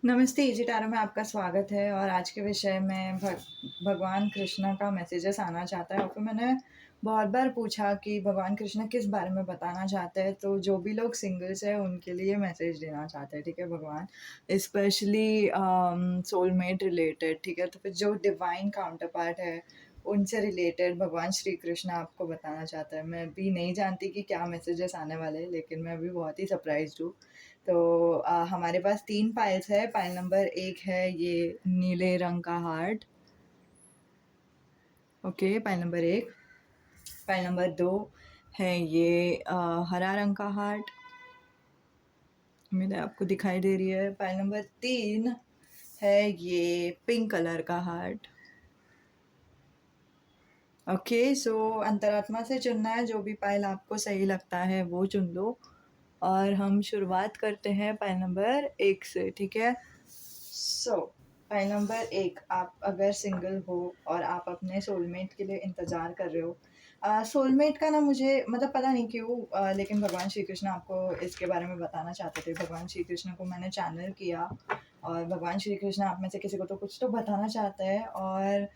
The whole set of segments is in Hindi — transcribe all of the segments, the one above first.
नमस्ते, इजी टैरो में आपका स्वागत है और आज के विषय में भगवान कृष्ण का मैसेजेस आना चाहता है और फिर मैंने बहुत बार पूछा कि भगवान कृष्ण किस बारे में बताना चाहते हैं, तो जो भी लोग सिंगल्स हैं उनके लिए मैसेज देना चाहते हैं, ठीक है भगवान। स्पेशली सोलमेट रिलेटेड, ठीक है? तो फिर जो डिवाइन काउंटर पार्ट है, उनसे रिलेटेड भगवान श्री कृष्ण आपको बताना चाहता है। मैं भी नहीं जानती कि क्या मैसेजेस आने वाले हैं, लेकिन मैं अभी बहुत ही सरप्राइज़्ड हूँ। तो हमारे पास 3 पाइल्स है। पाइल नंबर 1 है ये नीले रंग का heart, okay, pile number 1। Pile number 2 है ये हरा रंग का हार्ट, उम्मीद है आपको दिखाई दे रही है। पाइल नंबर 3 है ये पिंक कलर का हार्ट। ओके, सो अंतरात्मा से चुनना है, जो भी पाइल आपको सही लगता है वो चुन लो और हम शुरुआत करते हैं पाइल नंबर 1 से, ठीक है? सो पाइल नंबर 1, आप अगर सिंगल हो और आप अपने सोलमेट के लिए इंतज़ार कर रहे हो। सोलमेट का ना मुझे मतलब पता नहीं क्यों, लेकिन भगवान श्री कृष्ण आपको इसके बारे में बताना चाहते थे। भगवान श्री कृष्ण को मैंने चैनल किया और भगवान श्री कृष्ण आप में से किसी को तो कुछ तो बताना चाहते हैं और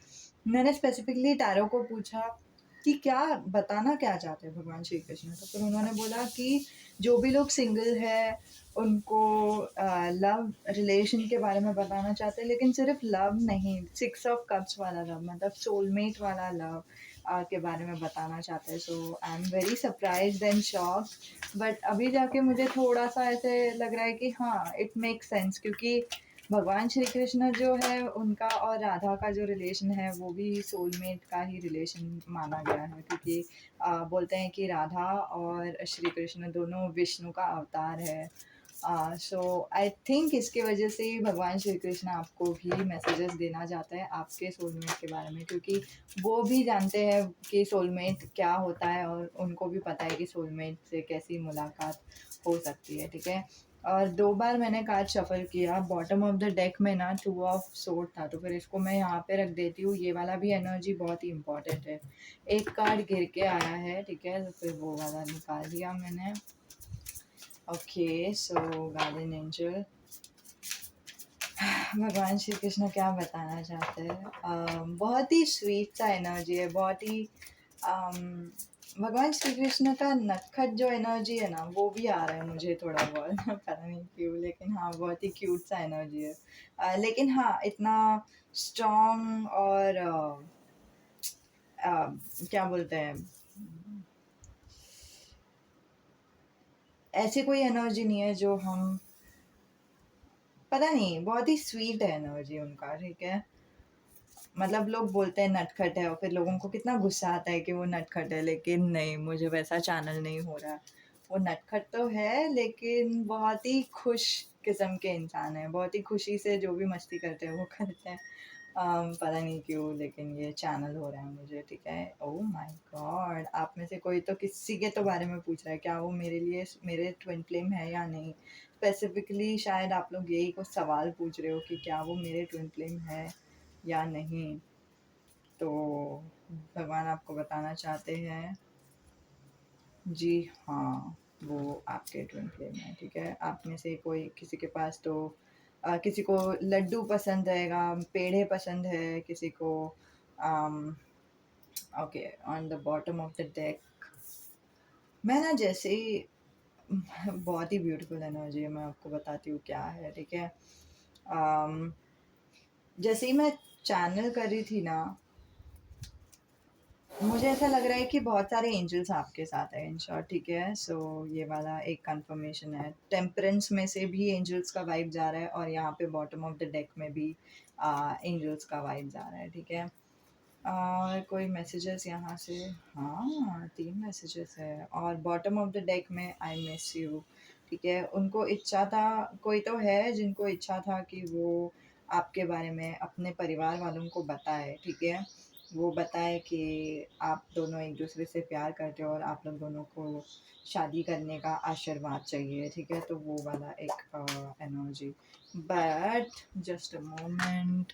मैंने स्पेसिफिकली टैरो को पूछा कि क्या बताना क्या चाहते हैं भगवान श्री कृष्ण? तो फिर उन्होंने बोला कि जो भी लोग सिंगल है उनको लव रिलेशन के बारे में बताना चाहते हैं, लेकिन सिर्फ लव नहीं, 6 ऑफ कप्स वाला लव, मतलब सोलमेट वाला लव के बारे में बताना चाहते हैं। So I am very surprised and shocked, but अभी जाके मुझे थोड़ा-सा ऐसे लग रहा है कि हाँ, इट मेक्स सेंस, क्योंकि भगवान श्री कृष्ण जो है उनका और राधा का जो रिलेशन है वो भी सोलमेट का ही रिलेशन माना गया है, क्योंकि बोलते हैं कि राधा और श्री कृष्ण दोनों विष्णु का अवतार है। सो आई थिंक इसकी वजह से ही भगवान श्री कृष्ण आपको भी मैसेजेस देना चाहते हैं आपके सोलमेट के बारे में, क्योंकि वो भी जानते हैं कि सोलमेट क्या होता है और उनको भी पता है कि सोलमेट से कैसी मुलाकात हो सकती है, ठीक है? और 2 बार मैंने कार्ड शफल किया, बॉटम ऑफ द डेक में ना 2 ऑफ सोर्ड था, तो फिर इसको मैं यहाँ पे रख देती हूँ। ये वाला भी एनर्जी बहुत ही इम्पोर्टेंट है। एक कार्ड गिर के आया है, ठीक है? तो फिर वो वाला निकाल दिया मैंने। ओके, सो गार्डन एंजल, भगवान श्री कृष्ण क्या बताना चाहते हैं? बहुत ही स्वीट सा एनर्जी है, बहुत ही भगवान श्री कृष्ण का नटखट जो एनर्जी है ना वो भी आ रहा है मुझे थोड़ा बहुत पता नहीं क्यों, लेकिन हाँ बहुत ही क्यूट सा एनर्जी है। लेकिन हाँ इतना स्ट्रॉन्ग और क्या बोलते हैं, ऐसी कोई एनर्जी नहीं है जो हम, पता नहीं, बहुत ही स्वीट है एनर्जी उनका, ठीक है? मतलब लोग बोलते हैं नटखट है और फिर लोगों को कितना गुस्सा आता है कि वो नटखट है, लेकिन नहीं, मुझे वैसा चैनल नहीं हो रहा। वो नटखट तो है लेकिन बहुत ही खुश किस्म के इंसान है, बहुत ही खुशी से जो भी मस्ती करते हैं वो करते हैं। पता नहीं क्यों लेकिन ये चैनल हो रहा है मुझे, ठीक है? Oh my God! आप में से कोई तो किसी के तो बारे में पूछ रहा है, क्या वो मेरे लिए मेरे ट्विन फ्लेम है या नहीं? स्पेसिफिकली शायद आप लोग यही कुछ सवाल पूछ रहे हो कि क्या वो मेरे ट्विन फ्लेम है या नहीं? तो भगवान आपको बताना चाहते हैं, जी हाँ, वो आपके ट्विन फ्लेम है, ठीक है? आप में से कोई किसी के पास तो किसी को लड्डू पसंद रहेगा, पेड़े पसंद है, किसी को um, okay, on the bottom of the deck मैं ना जैसे ही बहुत ही ब्यूटीफुल एनर्जी है, मैं आपको बताती हूँ क्या है, ठीक है? अम, जैसे ही मैं चैनल कर रही थी ना, मुझे ऐसा लग रहा है कि बहुत सारे एंजल्स आपके साथ हैं इन शॉर्ट, ठीक है? सो ये वाला एक कंफर्मेशन है। टेम्परेंस में से भी एंजल्स का वाइब जा रहा है और यहाँ पे बॉटम ऑफ द डेक में भी एंजल्स का वाइब जा रहा है, ठीक है? और कोई मैसेजेस यहाँ से, हाँ 3 मैसेजेस है और बॉटम ऑफ द डेक में आई मिस यू, ठीक है? उनको इच्छा था, कोई तो है जिनको इच्छा था कि वो आपके बारे में अपने परिवार वालों को बताए, ठीक है? वो बताए कि आप दोनों एक-दूसरे से प्यार करते हो और आप लोग दोनों को शादी करने का आशीर्वाद चाहिए, ठीक है? तो वो वाला एक energy. But just a moment,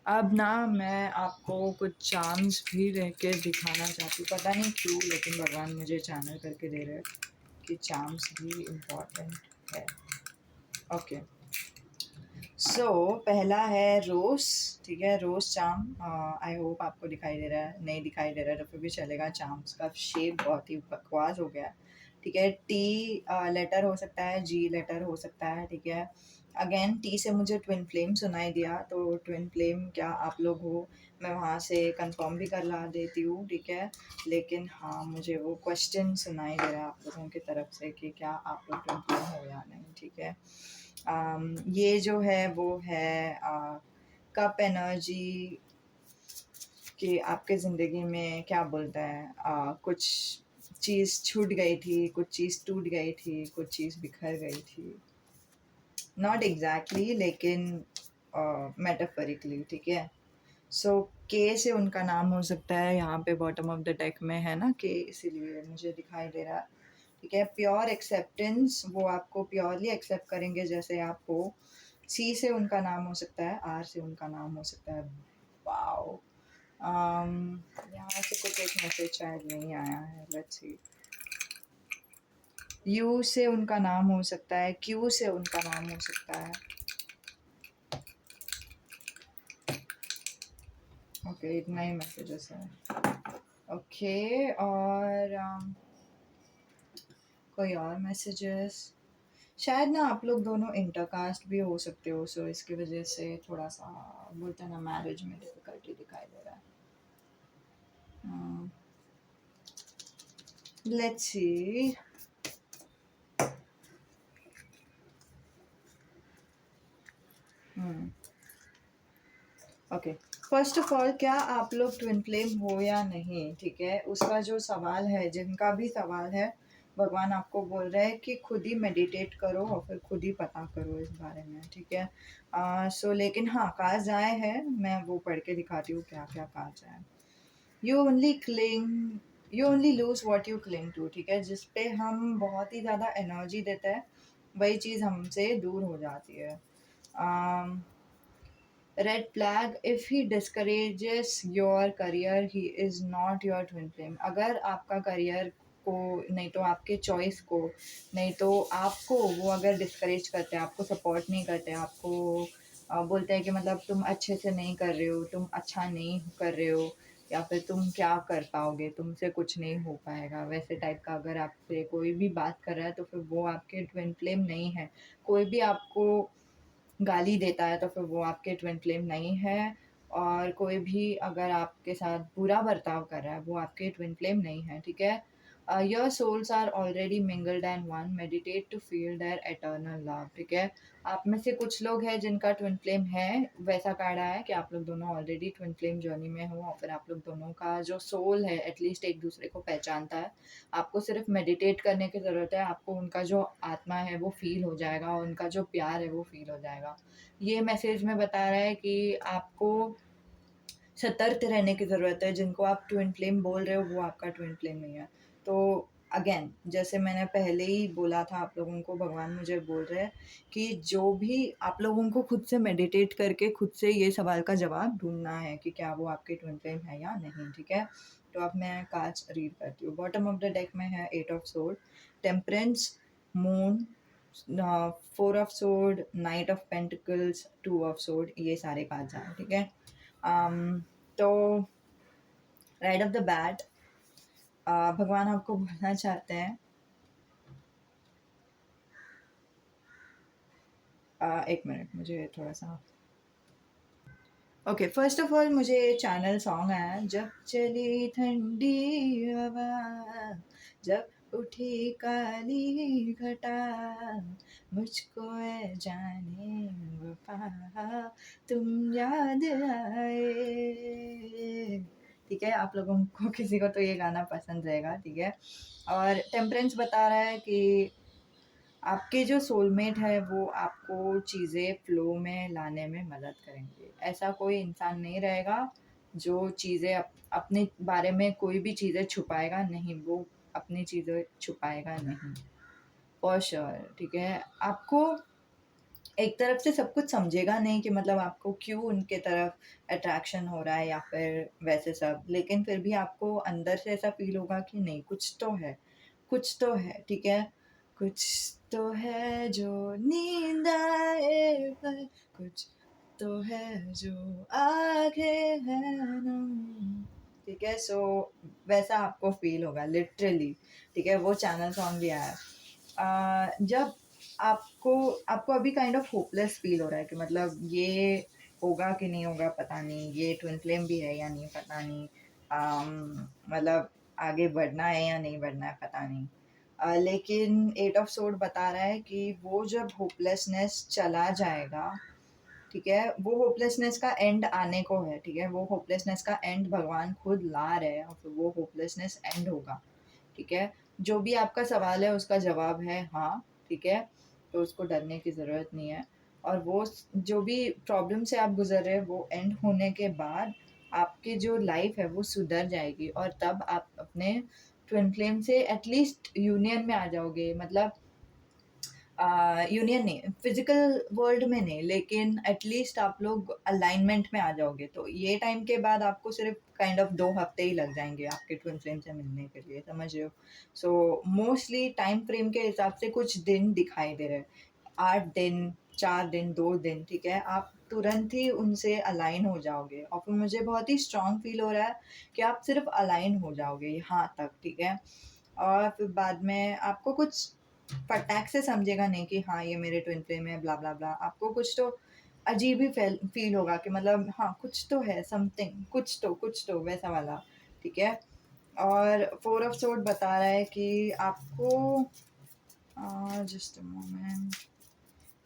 अब ना मैं आपको कुछ चार्म्स भी रह के दिखाना चाहती हूँ, पता नहीं क्यों लेकिन भगवान मुझे चैनल करके दे रहे हैं कि चार्म्स भी इम्पोर्टेंट है। ओके, पहला है रोज़, ठीक है? रोज़ चार्म, आई होप आपको दिखाई दे रहा है, नहीं दिखाई दे रहा है तो फिर भी चलेगा। चार्म्स का शेप बहुत ही बकवास हो गया है, ठीक है? टी लेटर हो सकता है, जी लेटर हो सकता है, ठीक है? अगेन टी से मुझे ट्विन फ्लेम सुनाई दिया, तो ट्विन फ्लेम क्या आप लोग हो? मैं वहाँ से कंफर्म भी कर ला देती हूँ, ठीक है? लेकिन हाँ, मुझे वो क्वेश्चन सुनाई दे रहा है आप लोगों की तरफ से कि क्या आप लोग ट्विन फ्लेम हो या नहीं, ठीक है? ये जो है वो है कप एनर्जी कि आपके ज़िंदगी में क्या बोलता है, कुछ चीज़ छूट गई थी, कुछ चीज़ टूट गई थी, कुछ चीज़ बिखर गई थी। नॉट एग्जैक्टली लेकिन मेटाफरिकली, ठीक है? सो के से उनका नाम हो सकता है, यहाँ पे बॉटम ऑफ द डेक में है ना के, इसीलिए मुझे दिखाई दे रहा है, ठीक है? प्योर एक्सेप्टेंस, वो आपको प्योरली एक्सेप्ट करेंगे जैसे आप हो। सी से उनका नाम हो सकता है, आर से उनका नाम हो सकता है। वाओ, यहाँ से कुछ एक मैसेज शायद नहीं आया है, लेट्स सी। यू से उनका नाम हो सकता है, क्यू से उनका नाम हो सकता है। ओके, इतना ही मैसेजेस है। ओके, और कोई और मैसेजेस? शायद ना आप लोग दोनों इंटरकास्ट भी हो सकते हो, सो इसकी वजह से थोड़ा सा बोलते हैं ना, मैरिज में डिफिकल्टी दिखाई दे रहा है। Let's see. Okay, first of all क्या आप लोग ट्विन फ्लेम हो या नहीं, ठीक है? उसका जो सवाल है, जिनका भी सवाल है, भगवान आपको बोल रहे हैं कि खुद ही मेडिटेट करो और फिर खुद ही पता करो इस बारे में, ठीक है? लेकिन हाँ, कार्ड्स आए हैं, मैं वो पढ़ के दिखाती हूँ क्या क्या कार्ड्स आए। You only cling, you only lose what you cling to, ठीक है? जिस पे हम बहुत ही ज़्यादा एनर्जी देते हैं वही चीज़ हमसे दूर हो जाती है। Red flag, if he discourages your career he is not your twin flame. अगर आपका करियर को, नहीं तो आपके चॉइस को, नहीं तो आपको वो अगर डिस्करेज करते हैं, आपको सपोर्ट नहीं करते, आपको बोलते हैं कि मतलब तुम अच्छे से नहीं कर रहे हो, तुम अच्छा नहीं कर रहे हो, या फिर तुम क्या कर पाओगे, तुमसे कुछ नहीं हो पाएगा, वैसे टाइप का अगर आपसे कोई भी बात कर रहा है तो फिर वो आपके ट्विन फ्लेम नहीं है। कोई भी आपको गाली देता है तो फिर वो आपके ट्विन फ्लेम नहीं है, और कोई भी अगर आपके साथ बुरा बर्ताव कर रहा है वो आपके ट्विन फ्लेम नहीं है, ठीक है? Your souls are already mingled and one, meditate to feel their eternal love, ठीक है? आप में से कुछ लोग हैं जिनका ट्विन फ्लेम है, वैसा कार्ड आया है कि आप लोग दोनों ऑलरेडी ट्विन फ्लेम जर्नी में हो, और फिर आप लोग दोनों का जो सोल है एटलीस्ट एक दूसरे को पहचानता है। आपको सिर्फ मेडिटेट करने की ज़रूरत है, आपको उनका जो आत्मा है वो फील हो जाएगा, और उनका जो प्यार है वो फील हो जाएगा। ये मैसेज में बता रहा है कि आपको सतर्क रहने की ज़रूरत है, जिनको आप ट्विन फ्लेम बोल रहे हो वो आपका ट्विन फ्लेम नहीं है। तो अगेन, जैसे मैंने पहले ही बोला था आप लोगों को, भगवान मुझे बोल रहे हैं कि जो भी आप लोगों को खुद से मेडिटेट करके खुद से ये सवाल का जवाब ढूँढना है कि क्या वो आपके ट्विन फ्लेम है या नहीं, ठीक है? तो अब मैं कार्ड्स रीड करती हूँ। बॉटम ऑफ द डेक में है 8 of sword, temperance, moon, 4 of sword, night of pentacles, 2 of sword, ये सारे कार्ड्स हैं, ठीक है? तो राइट ऑफ द बैट भगवान आपको बोलना चाहते हैं, एक मिनट मुझे थोड़ा सा, ओके, फर्स्ट ऑफ ऑल मुझे चैनल सॉन्ग आया, जब चली ठंडी हवा, जब उठी काली घटा, मुझको है जाने वफा, तुम याद आए, ठीक है? आप लोगों को किसी को तो ये गाना पसंद रहेगा, ठीक है? और टेम्परेंस बता रहा है कि आपके जो सोलमेट है वो आपको चीज़ें फ्लो में लाने में मदद करेंगे। ऐसा कोई इंसान नहीं रहेगा जो चीज़ें अपने बारे में कोई भी चीज़ें छुपाएगा नहीं, वो अपनी चीज़ें छुपाएगा नहीं, फॉर श्योर, ठीक है? आपको एक तरफ से सब कुछ समझेगा नहीं कि मतलब आपको क्यों उनके तरफ अट्रैक्शन हो रहा है या फिर वैसे सब, लेकिन फिर भी आपको अंदर से ऐसा फील होगा कि नहीं, कुछ तो है, कुछ तो है, ठीक है? कुछ तो है जो नींद आए पर कुछ तो है जो आगे है नम। ठीक है, सो वैसा आपको फील होगा लिटरली। ठीक है, वो चैनल सॉन्ग भी आया है। जब आपको आपको अभी काइंड ऑफ होपलेस फील हो रहा है कि मतलब ये होगा कि नहीं होगा पता नहीं, ये ट्विन फ्लेम भी है या नहीं पता नहीं, मतलब आगे बढ़ना है या नहीं बढ़ना है पता नहीं। लेकिन एट ऑफ सोर्ड बता रहा है कि वो जब होपलेसनेस चला जाएगा, ठीक है, वो होपलेसनेस का एंड आने को है। ठीक है, वो होपलेसनेस का एंड भगवान खुद ला रहे हैं और फिर वो होपलेसनेस एंड होगा। ठीक है, जो भी आपका सवाल है उसका जवाब है हाँ। ठीक है, तो उसको डरने की ज़रूरत नहीं है। और वो जो भी प्रॉब्लम से आप गुजर रहे हैं वो एंड होने के बाद आपकी जो लाइफ है वो सुधर जाएगी, और तब आप अपने ट्विन फ्लेम से एटलीस्ट यूनियन में आ जाओगे। मतलब यूनियन नहीं, फिजिकल वर्ल्ड में नहीं, लेकिन एटलीस्ट आप लोग अलाइनमेंट में आ जाओगे। तो ये टाइम के बाद आपको सिर्फ काइंड ऑफ 2 हफ्ते ही लग जाएंगे आपके ट्विन फ्लेम से मिलने के लिए, समझ रहे हो? सो मोस्टली टाइम फ्रेम के हिसाब से कुछ दिन दिखाई दे रहे हैं, 8 दिन, 4 दिन, 2 दिन। ठीक है, आप तुरंत ही उनसे अलाइन हो जाओगे, और फिर मुझे बहुत ही स्ट्रांग फील हो रहा है कि आप सिर्फ अलाइन हो जाओगे यहाँ तक। ठीक है, और फिर बाद में आपको कुछ फटाक से समझेगा नहीं कि हाँ ये मेरे ट्विन फ्लेम है ब्ला ब्ला ब्ला। आपको कुछ तो अजीब ही फील होगा कि मतलब हाँ कुछ तो है, समथिंग, कुछ तो वैसा वाला। ठीक है, और 4 ऑफ सोर्ड बता रहा है कि आपको just a moment,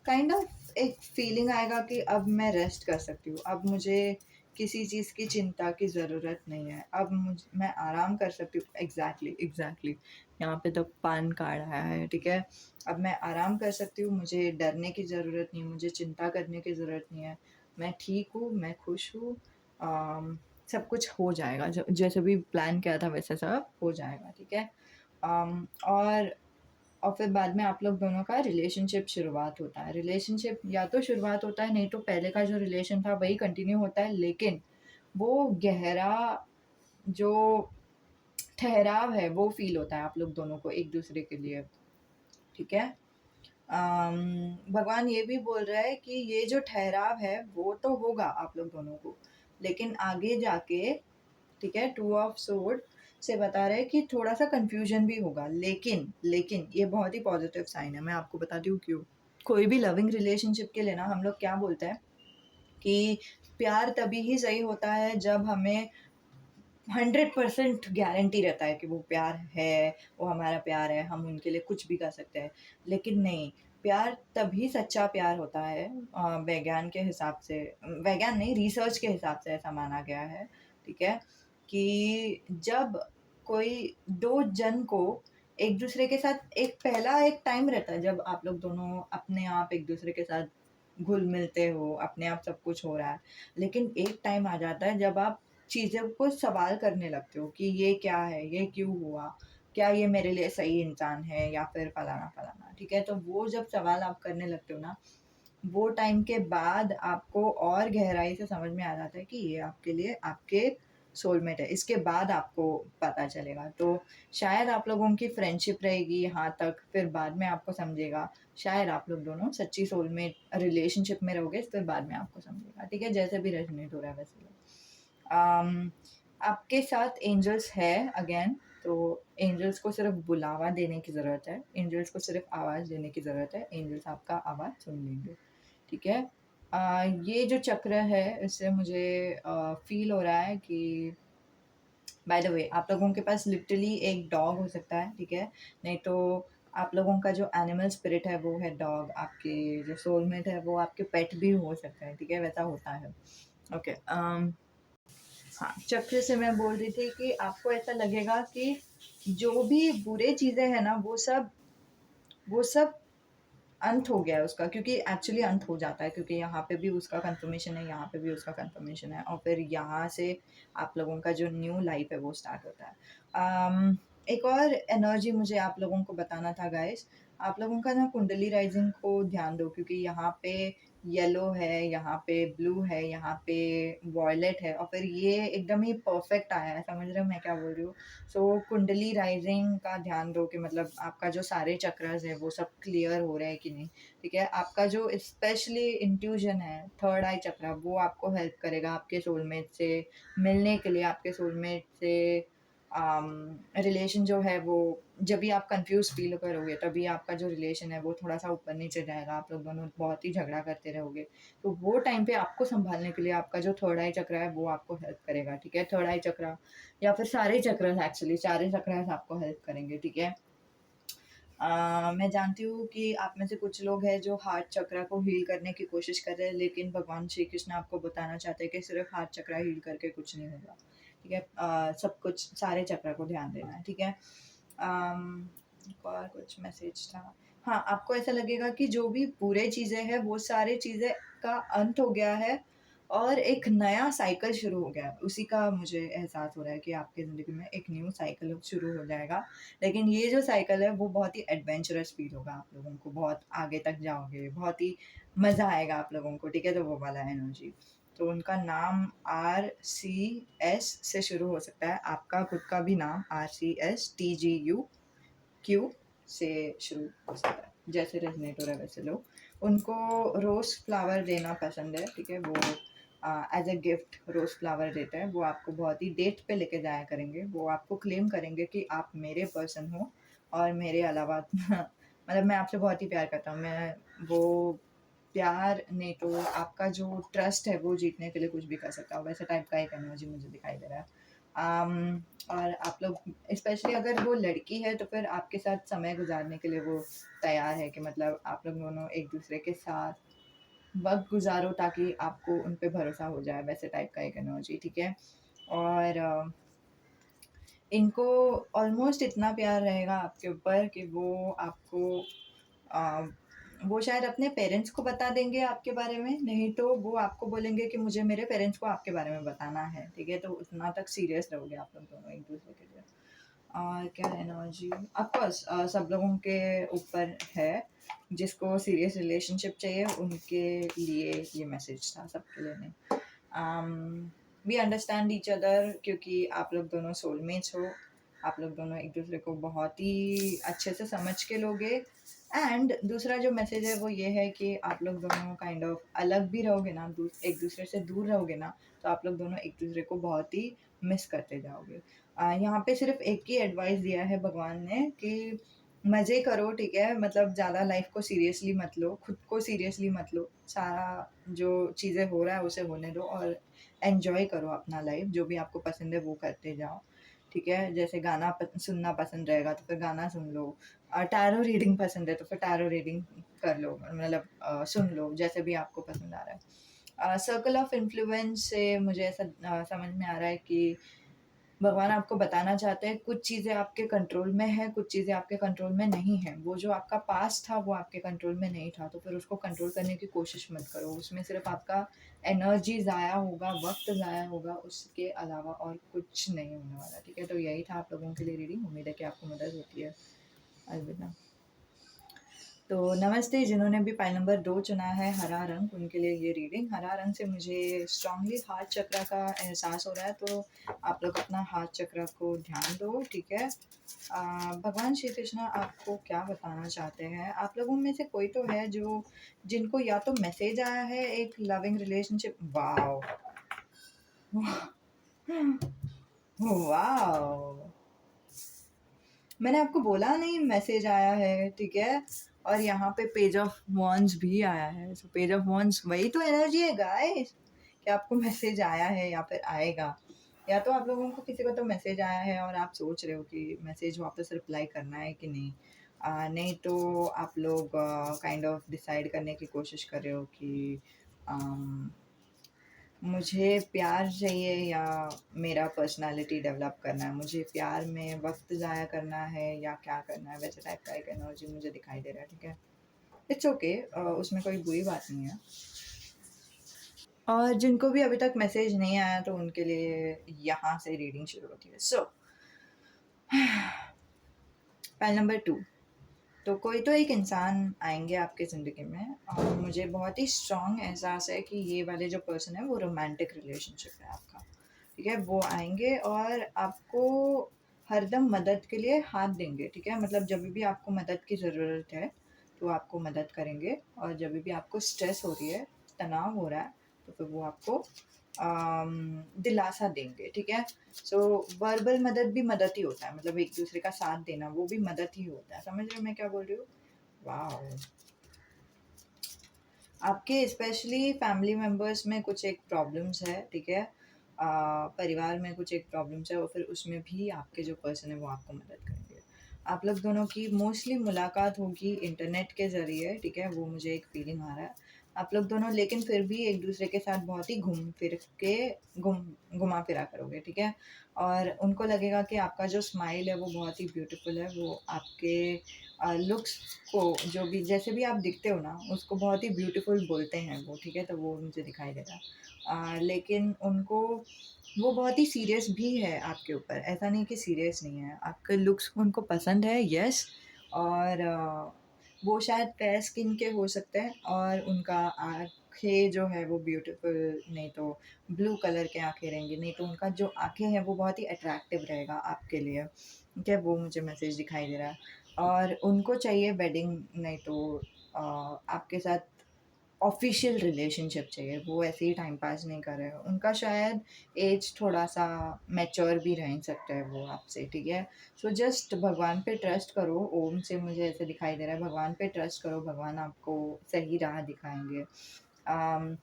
kind of एक फीलिंग आएगा कि अब मैं रेस्ट कर सकती हूँ, अब मुझे किसी चीज़ की चिंता की ज़रूरत नहीं है, अब मैं आराम कर सकती हूँ। एग्जैक्टली यहाँ पे तो पान कार्ड आया है। ठीक है, अब मैं आराम कर सकती हूँ, मुझे डरने की ज़रूरत नहीं, मुझे चिंता करने की ज़रूरत नहीं है। मैं ठीक हूँ, मैं खुश हूँ, सब कुछ हो जाएगा, जैसे भी प्लान किया था वैसे सब हो जाएगा। ठीक है, और फिर बाद में आप लोग दोनों का रिलेशनशिप शुरुआत होता है। रिलेशनशिप या तो शुरुआत होता है, नहीं तो पहले का जो रिलेशन था वही कंटिन्यू होता है, लेकिन वो गहरा जो ठहराव है वो फील होता है आप लोग दोनों को एक दूसरे के लिए। ठीक है, भगवान ये भी बोल रहा है कि ये जो ठहराव है वो तो होगा आप लोग दोनों को, लेकिन आगे जाके, ठीक है, 2 ऑफ सोर्ड से बता रहे हैं कि थोड़ा सा कंफ्यूजन भी होगा, लेकिन ये बहुत ही पॉजिटिव साइन है। मैं आपको बताती हूँ क्यों। कोई भी लविंग रिलेशनशिप के लिए ना हम लोग क्या बोलते हैं कि प्यार तभी ही सही होता है जब हमें 100% गारंटी रहता है कि वो प्यार है, वो हमारा प्यार है, हम उनके लिए कुछ भी कर सकते हैं। लेकिन नहीं, प्यार तभी सच्चा प्यार होता है, वैज्ञान के हिसाब से, वैज्ञान नहीं, रिसर्च के हिसाब से ऐसा माना गया है। ठीक है, कि जब कोई 2 जन को एक दूसरे के साथ, पहला एक टाइम रहता है जब आप लोग दोनों अपने आप एक दूसरे के साथ घुल मिलते हो, अपने आप सब कुछ हो रहा है। लेकिन एक टाइम आ जाता है जब आप चीज़ों को सवाल करने लगते हो कि ये क्या है, ये क्यों हुआ, क्या ये मेरे लिए सही इंसान है या फिर फलाना फलाना। ठीक है, तो वो जब सवाल आप करने लगते हो ना, वो टाइम के बाद आपको और गहराई से समझ में आ जाता है कि ये आपके लिए आपके सोलमेट है। इसके बाद आपको पता चलेगा। तो शायद आप लोगों की फ्रेंडशिप रहेगी यहाँ तक, फिर बाद में आपको समझेगा। शायद आप लोग दोनों सच्ची सोलमेट रिलेशनशिप में रहोगे, फिर बाद में आपको समझेगा। ठीक है, जैसे भी रेजोनेट हो रहा है वैसे। आपके साथ एंजल्स है अगेन, तो एंजल्स को सिर्फ बुलावा देने की ज़रूरत है, एंजल्स को सिर्फ आवाज़ देने की ज़रूरत है, एंजल्स आपका आवाज़ सुन लेंगे। ठीक है, ये जो चक्र है इससे मुझे फील हो रहा है कि बाय द वे आप लोगों के पास लिटरली एक डॉग हो सकता है। ठीक है, नहीं तो आप लोगों का जो एनिमल स्पिरिट है वो है डॉग, आपके जो सोलमेट है वो आपके पेट भी हो सकता है। ठीक है, वैसा होता है। ओके, हाँ, चक्र से मैं बोल रही थी कि आपको ऐसा लगेगा कि जो भी बुरे चीज़ें हैं ना वो सब अंत हो गया है उसका, क्योंकि एक्चुअली अंत हो जाता है, क्योंकि यहाँ पे भी उसका कंफर्मेशन है, यहाँ पे भी उसका कंफर्मेशन है, और फिर यहाँ से आप लोगों का जो न्यू लाइफ है वो स्टार्ट होता है। एक और एनर्जी मुझे आप लोगों को बताना था गाइस, आप लोगों का ना कुंडली राइजिंग को ध्यान दो, क्योंकि यहाँ पे येलो है, यहाँ पे ब्लू है, यहाँ पे वॉयलेट है, और फिर ये एकदम ही परफेक्ट आया है। समझ रहे हो मैं क्या बोल रही हूँ? सो कुंडली राइजिंग का ध्यान दो कि मतलब आपका जो सारे चक्रास है वो सब क्लियर हो रहे हैं कि नहीं। ठीक है, आपका जो स्पेशली इंट्यूजन है, थर्ड आई चक्रा, वो आपको हेल्प करेगा आपके सोलमेट से मिलने के लिए। आपके सोलमेट से रिलेशन जो है वो, जब भी आप कंफ्यूज फील करोगे तभी आपका जो रिलेशन है वो थोड़ा सा ऊपर नीचे जाएगा, आप लोग दोनों बहुत ही झगड़ा करते रहोगे। तो वो टाइम पे आपको संभालने के लिए आपका जो थर्ड आई चक्र है वो आपको हेल्प करेगा। ठीक है, थर्ड आई चक्र या फिर सारे चक्र, एक्चुअली सारे चक्र आपको हेल्प करेंगे। ठीक है, मैं जानती हूँ कि आप में से कुछ लोग हैं जो हार्ट चक्र को हील करने की कोशिश कर रहे हैं, लेकिन भगवान श्री कृष्ण आपको बताना चाहते हैं कि सिर्फ हार्ट चक्र हील करके कुछ नहीं होगा। ठीक है, सब कुछ सारे चक्र को ध्यान देना है। ठीक है, और कुछ मैसेज था। हाँ, आपको ऐसा लगेगा कि जो भी बुरे चीज़ें हैं वो सारी चीज़ें का अंत हो गया है और एक नया साइकिल शुरू हो गया है। उसी का मुझे एहसास हो रहा है कि आपकी ज़िंदगी में एक न्यू साइकिल शुरू हो जाएगा। लेकिन ये जो साइकिल है वो बहुत ही एडवेंचरस फ़ील होगा आप लोगों को, बहुत आगे तक जाओगे, बहुत ही मज़ा आएगा आप लोगों को। ठीक है, तो वो वाला एनर्जी। तो उनका नाम RCS से शुरू हो सकता है, आपका खुद का भी नाम RCSTGUQ से शुरू हो सकता है, जैसे रेजोनेट हो रहा है वैसे लो। उनको रोज़ फ्लावर देना पसंद है। ठीक है, वो as a gift rose flower देते हैं। वो आपको बहुत ही डेट पे लेके जाया करेंगे, वो आपको क्लेम करेंगे कि आप मेरे पर्सन हो और मेरे अलावा मतलब मैं आपसे बहुत ही प्यार करता हूँ। मैं वो प्यार नहीं तो आपका जो ट्रस्ट है वो जीतने के लिए कुछ भी कर सकता हूँ, वैसे टाइप का एक एनर्जी मुझे दिखाई दे रहा है। और आप लोग स्पेशली अगर वो लड़की है तो फिर आपके साथ समय गुजारने के लिए वो तैयार है कि मतलब आप लोग दोनों एक दूसरे के साथ वक्त गुजारो ताकि आपको उन पे भरोसा हो जाए, वैसे टाइप का एक एनर्जी। ठीक है, और इनको ऑलमोस्ट इतना प्यार रहेगा आपके ऊपर कि वो आपको अ, वो शायद अपने पेरेंट्स को बता देंगे आपके बारे में, नहीं तो वो आपको बोलेंगे कि मुझे मेरे पेरेंट्स को आपके बारे में बताना है। ठीक है, तो उतना तक सीरियस रहोगे आप लोग दोनों एक दूसरे के लिए। और क्या एनर्जी, ऑफकोर्स सब लोगों के ऊपर है, जिसको सीरियस रिलेशनशिप चाहिए उनके लिए ये मैसेज था, सबके लिए नहीं। वी अंडरस्टैंड ईच अदर, क्योंकि आप लोग दोनों सोलमेट्स हो, आप लोग दोनों एक दूसरे को बहुत ही अच्छे से समझ के लोगे। एंड दूसरा जो मैसेज है वो ये है कि आप लोग दोनों काइंड ऑफ अलग भी रहोगे ना, एक दूसरे से दूर रहोगे ना, तो आप लोग दोनों एक दूसरे को बहुत ही मिस करते जाओगे। यहाँ पे सिर्फ एक ही एडवाइस दिया है भगवान ने कि मज़े करो। ठीक है, मतलब ज़्यादा लाइफ को सीरियसली मत लो, खुद को सीरियसली मत लो, सारा जो चीज़ें हो रहा है उसे होने दो और एन्जॉय करो अपना लाइफ, जो भी आपको पसंद है वो करते जाओ। ठीक है, जैसे गाना सुनना पसंद रहेगा तो फिर गाना सुन लो, टैरो रीडिंग पसंद है तो फिर टैरो रीडिंग कर लो, मतलब सुन लो, जैसे भी आपको पसंद आ रहा है। सर्कल ऑफ इन्फ्लुएंस से मुझे ऐसा समझ में आ रहा है कि भगवान आपको बताना चाहते हैं कुछ चीज़ें आपके कंट्रोल में है, कुछ चीज़ें आपके कंट्रोल में नहीं है। वो जो आपका पास्ट था वो आपके कंट्रोल में नहीं था, तो फिर उसको कंट्रोल करने की कोशिश मत करो। उसमें सिर्फ आपका एनर्जी ज़ाया होगा, वक्त ज़ाया होगा, उसके अलावा और कुछ नहीं होने वाला। ठीक है, तो यही था आप लोगों के लिए रीडिंग, उम्मीद है कि आपको मदद होती है। अलविदा। तो नमस्ते, जिन्होंने भी पाइल नंबर 2 चुना है हरा रंग, उनके लिए ये रीडिंग। हरा रंग से मुझे स्ट्रांगली हार्ट चक्र का एहसास हो रहा है, तो आप लोग अपना हार्ट चक्र को ध्यान दो। ठीक है, भगवान श्री कृष्ण आपको क्या बताना चाहते हैं? आप लोगों में से कोई तो है जो जिनको या तो मैसेज आया है एक लविंग रिलेशनशिप, वाओ वाओ, मैंने आपको बोला नहीं मैसेज आया है। ठीक है, और यहाँ पे पेज ऑफ वॉन्ड्स भी आया है। सो पेज ऑफ वॉन्ड्स वही तो एनर्जी है गाइस, कि आपको मैसेज आया है या फिर आएगा, या तो आप लोगों को किसी को तो मैसेज आया है और आप सोच रहे हो कि मैसेज वापस रिप्लाई करना है कि नहीं। नहीं तो आप लोग काइंड ऑफ डिसाइड करने की कोशिश कर रहे हो कि मुझे प्यार चाहिए या मेरा पर्सनालिटी डेवलप करना है, मुझे प्यार में वक्त ज़ाया करना है या क्या करना है, वैसे टाइप का एक एनर्जी मुझे दिखाई दे रहा है। ठीक है, इट्स ओके, उसमें कोई बुरी बात नहीं है। और जिनको भी अभी तक मैसेज नहीं आया तो उनके लिए यहाँ से रीडिंग शुरू होती है। सो पाइल नंबर 2, तो कोई तो एक इंसान आएँगे आपकी ज़िंदगी में और मुझे बहुत ही स्ट्रॉन्ग एहसास है कि ये वाले जो पर्सन है वो रोमांटिक रिलेशनशिप है आपका, ठीक है? वो आएँगे और आपको हरदम मदद के लिए हाथ देंगे, ठीक है? मतलब जभी भी आपको मदद की ज़रूरत है, तो आपको मदद करेंगे और जभी भी आपको स्ट्रेस हो रही है, तनाव हो रहा है, तो फिर वो आपको दिलासा देंगे, ठीक है? सो वर्बल मदद भी मदद ही होता है, मतलब एक-दूसरे का साथ देना, वो भी मदद ही होता है। समझ रहे हो मैं क्या बोल रही हूँ? वॉव! आपके स्पेशली फैमिली मेंबर्स में कुछ एक प्रॉब्लम्स है, ठीक है? परिवार में कुछ एक प्रॉब्लम्स है और फिर उसमें भी आपके जो पर्सन है वो आपको मदद करेंगे। आप लोग दोनों की मोस्टली मुलाकात होगी इंटरनेट के ज़रिए, ठीक है? वो मुझे एक फीलिंग आ रहा है। आप लोग दोनों लेकिन फिर भी एक-दूसरे के साथ बहुत ही घुमा-फिरा करोगे, ठीक है? और उनको लगेगा कि आपका जो स्माइल है वो बहुत ही ब्यूटीफुल है, वो आपके लुक्स को जो भी जैसे भी आप दिखते हो ना, उसको बहुत ही ब्यूटीफुल बोलते हैं वो, ठीक है? तो वो मुझे दिखाई दे रहा है। लेकिन उनको वो बहुत ही सीरियस भी है आपके ऊपर, ऐसा नहीं कि सीरियस नहीं है। आपके लुक्स उनको पसंद है, येस। और वो शायद फेयर स्किन के हो सकते हैं और उनका आँखें जो है वो ब्यूटीफुल, नहीं तो ब्लू कलर के आँखें रहेंगी, नहीं तो उनका जो आँखें हैं वो बहुत ही अट्रैक्टिव रहेगा आपके लिए, ठीक है? वो मुझे मैसेज दिखाई दे रहा है। और उनको चाहिए वेडिंग, नहीं तो आपके साथ ऑफ़िशियल रिलेशनशिप चाहिए, वो ऐसे ही टाइम पास नहीं कर रहे हो। उनका शायद एज थोड़ा-सा मैच्योर भी रह सकता है वो आपसे, ठीक है? सो जस्ट भगवान पे ट्रस्ट करो, ओम से मुझे ऐसे दिखाई दे रहा है, भगवान पे ट्रस्ट करो, भगवान आपको सही राह दिखाएँगे। अम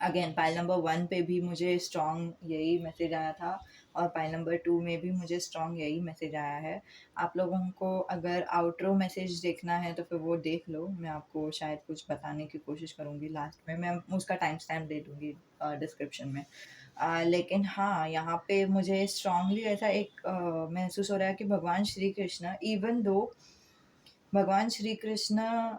अगेन पाइल नंबर 1 पे भी मुझे स्ट्रॉन्ग यही मैसेज आया था और पाइल नंबर 2 में भी मुझे स्ट्रॉन्ग यही मैसेज आया है। आप लोगों को अगर आउटरो मैसेज देखना है तो फिर वो देख लो, मैं आपको शायद कुछ बताने की कोशिश करूँगी लास्ट में, मैं उसका टाइम स्टैम्प दे दूँगी डिस्क्रिप्शन में। लेकिन हाँ, यहाँ पे मुझे स्ट्रॉन्गली ऐसा एक महसूस हो रहा है कि भगवान श्री कृष्ण, इवन दो भगवान श्री कृष्ण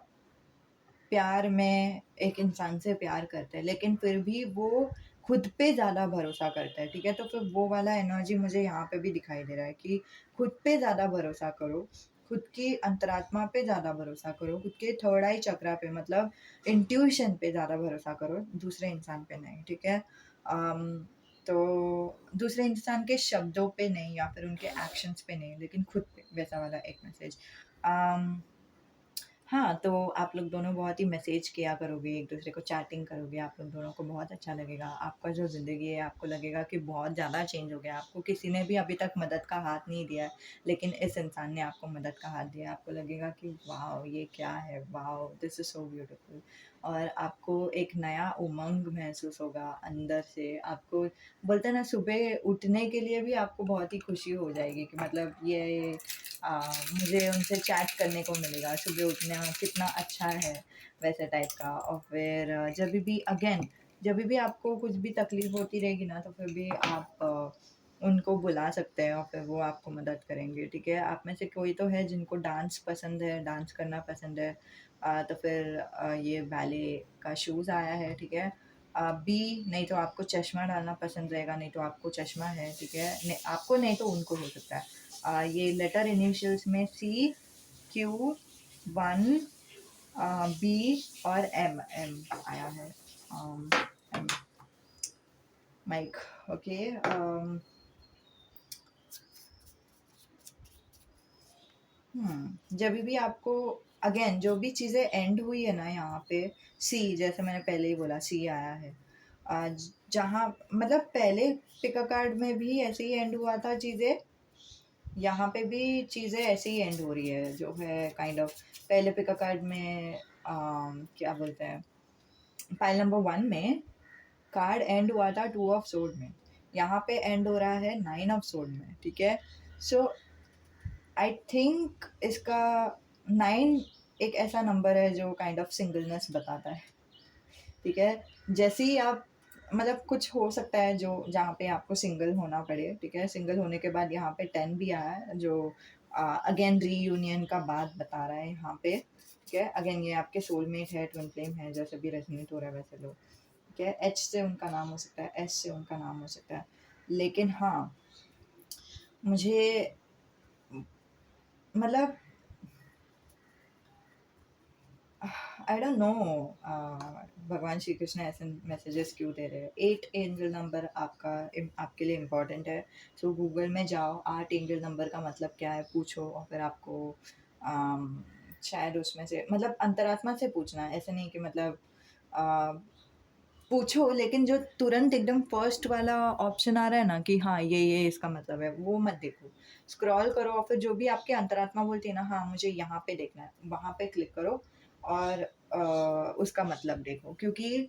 प्यार में एक इंसान से प्यार करता है, लेकिन फिर भी वो खुद पे ज़्यादा भरोसा करता है, ठीक है? तो फिर वो वाला एनर्जी मुझे यहाँ पे भी दिखाई दे रहा है कि खुद पे ज़्यादा भरोसा करो, खुद की अंतरात्मा पे ज़्यादा भरोसा करो, खुद के थर्ड आई चक्रा पे मतलब इंट्यूशन पे ज़्यादा भरोसा करो, दूसरे इंसान पे नहीं, ठीक है? तो दूसरे इंसान के शब्दों पे नहीं या फिर उनके एक्शंस पे नहीं, लेकिन खुद पे, वैसा वाला एक मैसेज। अम हाँ, तो आप लोग दोनों बहुत ही मैसेज किया करोगे, एक-दूसरे को चैटिंग करोगे, आप लोग दोनों को बहुत अच्छा लगेगा। आपका जो ज़िंदगी है, आपको लगेगा कि बहुत ज़्यादा चेंज हो गया। आपको किसी ने भी अभी तक मदद का हाथ नहीं दिया है, लेकिन इस इंसान ने आपको मदद का हाथ दिया है। आपको लगेगा कि वॉव! ये क्या है? Wow! This is so beautiful. और आपको एक नया उमंग महसूस होगा अंदर से। आपको बोलते हैं ना, सुबह उठने के लिए भी आपको बहुत ही खुशी हो जाएगी कि मतलब ये मुझे उनसे चैट करने को मिलेगा, सुबह उठना कितना अच्छा है, वैसे टाइप का। और फिर जभी भी अगेन जभी भी आपको कुछ भी तकलीफ़ होती रहेगी ना, तो फिर भी आप उनको बुला सकते हैं और फिर वो आपको मदद करेंगे, ठीक है? आप में से कोई तो है जिनको डांस पसंद है, डांस करना पसंद है, तो फिर ये बैले का शूज़ आया है, ठीक है? बी नहीं तो आपको चश्मा डालना पसंद रहेगा, नहीं तो आपको चश्मा है, ठीक है? आपको नहीं तो उनको हो सकता है। ये लेटर इनिशियल्स में सी, क्यू, 1, बी और एम एम आया है। M Mike, okay. जभी भी आपको अगेन जो भी चीज़ें एंड हुई है ना यहाँ पे, सी जैसे मैंने पहले ही बोला, सी आया है। जहाँ मतलब पहले पिक अ कार्ड में भी ऐसे ही एंड हुआ था चीज़ें, यहाँ पे भी चीज़ें ऐसे ही एंड हो रही है, जो है काइंड ऑफ पहले पिक अ कार्ड में क्या बोलते हैं, पाइल नंबर 1 में कार्ड एंड हुआ था 2 ऑफ सोर्ड में, यहाँ पे एंड हो रहा है 9 ऑफ सोर्ड में, ठीक है? सो आई थिंक इसका 9 एक ऐसा नंबर है जो काइंड ऑफ सिंगलनेस बताता है, ठीक है? जैसे ही आप मतलब कुछ हो सकता है जो जहाँ पे आपको सिंगल होना पड़े, ठीक है? सिंगल होने के बाद यहाँ पे 10 भी आया है जो अगेन रीयूनियन का बात बता रहा है यहाँ पे, ठीक है? अगेन ये आपके सोलमेट है, ट्विन फ्लेम है, जैसे भी रेज़ोनेट हो रहा है वैसे लो, ठीक है? एच से उनका नाम हो सकता है, एस से उनका नाम हो सकता है। लेकिन हाँ, मुझे मतलब आई डोंट नो भगवान श्री कृष्ण ऐसे मैसेजेस क्यों दे रहे हैं। 8 एंजल नंबर आपके लिए इम्पोर्टेंट है। सो गूगल में जाओ, 8 एंजल नंबर का मतलब क्या है पूछो, और फिर आपको शायद उसमें से मतलब अंतरात्मा से पूछना है, ऐसे नहीं कि मतलब पूछो, लेकिन जो तुरंत एकदम फर्स्ट वाला ऑप्शन आ रहा है ना कि हाँ ये इसका मतलब है, वो मत देखो। स्क्रॉल करो और फिर जो भी आपकी अंतरात्मा बोलती है ना, हाँ मुझे यहाँ पे देखना है, वहाँ पे क्लिक करो और उसका मतलब देखो, क्योंकि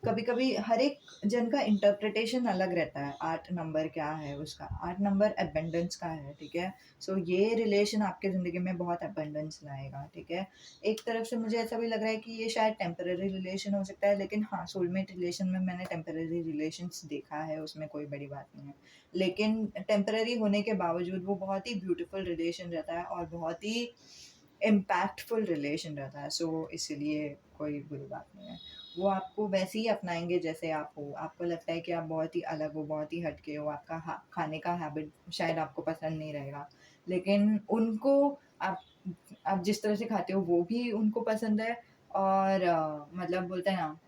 कभी कभी हर एक जन का इंटरप्रिटेशन अलग रहता है। 8 नंबर क्या है उसका, 8 नंबर अबेंडेंस का है, ठीक है। सो ये रिलेशन आपके ज़िंदगी में बहुत अबेंडेंस लाएगा, ठीक है। एक तरफ से मुझे ऐसा भी लग रहा है कि ये शायद टेम्पररी रिलेशन हो सकता है, लेकिन हाँ सोलमेट रिलेशन में मैंने टेम्पररी रिलेशंस देखा है, उसमें कोई बड़ी बात नहीं है। लेकिन टेम्पररी होने के बावजूद वो बहुत ही ब्यूटीफुल रिलेशन रहता है और बहुत ही इम्पैक्टफुल रिलेशन रहता है। सो इसीलिए कोई बुरी बात नहीं है। वो आपको वैसे ही अपनाएंगे जैसे आप हो। आपको लगता है कि आप बहुत ही अलग हो, बहुत ही हटके हो, आपका खाने का हैबिट शायद आपको पसंद नहीं रहेगा, लेकिन उनको आप आप जिस तरह से खाते हो वो भी उनको पसंद है। और मतलब बोलते हैं ना,